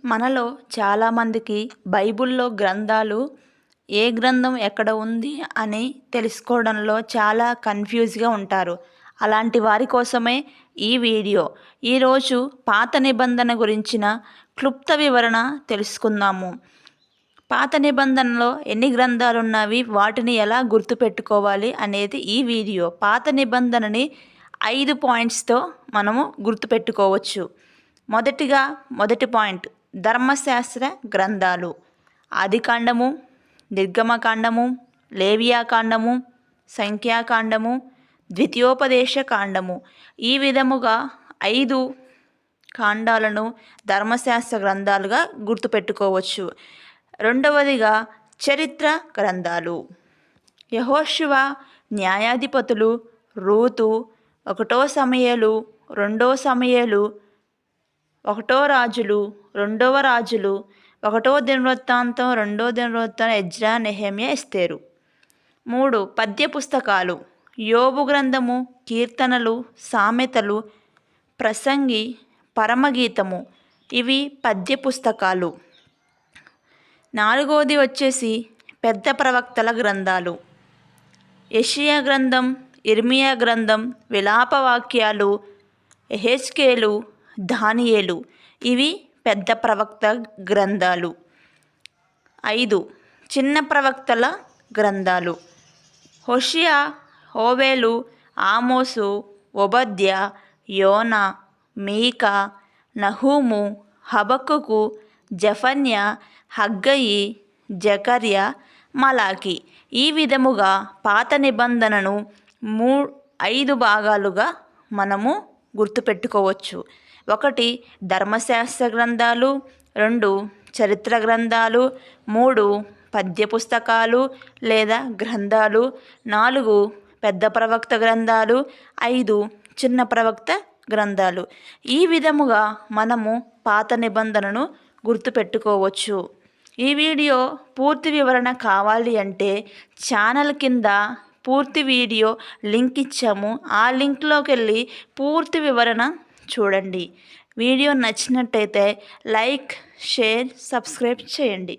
మనలో చాలామందికి బైబిల్లో గ్రంథాలు ఏ గ్రంథం ఎక్కడ ఉంది అని తెలుసుకోవడంలో చాలా కన్ఫ్యూజ్గా ఉంటారు. అలాంటి వారి కోసమే ఈ వీడియో. ఈరోజు పాత నిబంధన గురించిన క్లుప్త వివరణ తెలుసుకుందాము. పాత నిబంధనలో ఎన్ని గ్రంథాలు ఉన్నవి, వాటిని ఎలా గుర్తుపెట్టుకోవాలి అనేది ఈ వీడియో. పాత నిబంధనని 5 పాయింట్స్తో మనము గుర్తుపెట్టుకోవచ్చు. మొదటి పాయింట్, ధర్మశాస్త్ర గ్రంథాలు. ఆదికాండము, నిర్గమకాండము, లేవియాకాండము, సంఖ్యాకాండము, ద్వితీయోపదేశ కాండము. ఈ విధముగా 5 కాండాలను ధర్మశాస్త్ర గ్రంథాలుగా గుర్తుపెట్టుకోవచ్చు. రెండవదిగా చరిత్ర గ్రంథాలు. యెహోషువ, న్యాయాధిపతులు, రూతు, 1 సమూయేలు, 2 సమూయేలు, 1 రాజులు, 2 రాజులు, 1 దినవృత్తాంతం, 2 దినవృత్తాంతం, ఎజ్రా, నెహెమ్యా, ఎస్తేరు. 3 పద్య పుస్తకాలు. యోబు గ్రంథము, కీర్తనలు, సామెతలు, ప్రసంగి, పరమగీతము. ఇవి పద్య పుస్తకాలు. 4వది వచ్చేసి పెద్ద ప్రవక్తల గ్రంథాలు. యెషయా గ్రంథం, ఇర్మియా గ్రంథం, విలాపవాక్యాలు, యెహెజ్కేలు, దానియేలు. ఇవి పెద్ద ప్రవక్త గ్రంథాలు. 5 చిన్న ప్రవక్తల గ్రంథాలు. హోషేయ, యోవేలు, ఆమోసు, ఓబద్య, యోనా, మీకా, నహూము, హబక్కూకు, జెఫన్యా, హగ్గయి, జకర్యా, మలాకి. ఈ విధముగా పాత నిబంధనను 5 భాగాలుగా మనము గుర్తుపెట్టుకోవచ్చు. 1 ధర్మశాస్త్ర గ్రంథాలు, 2 చరిత్ర గ్రంథాలు, 3 పద్య పుస్తకాలు లేదా గ్రంథాలు, 4 పెద్ద ప్రవక్త గ్రంథాలు, 5 చిన్న ప్రవక్త గ్రంథాలు. ఈ విధముగా మనము పాత నిబంధనను గుర్తుపెట్టుకోవచ్చు. ఈ వీడియో పూర్తి వివరణ కావాలి అంటే ఛానల్ కింద పూర్తి వీడియో లింక్ ఇచ్చాము. ఆ లింక్లోకి వెళ్ళి పూర్తి వివరణ చూడండి. వీడియో నచ్చినట్టయితే లైక్, షేర్, సబ్స్క్రైబ్ చేయండి.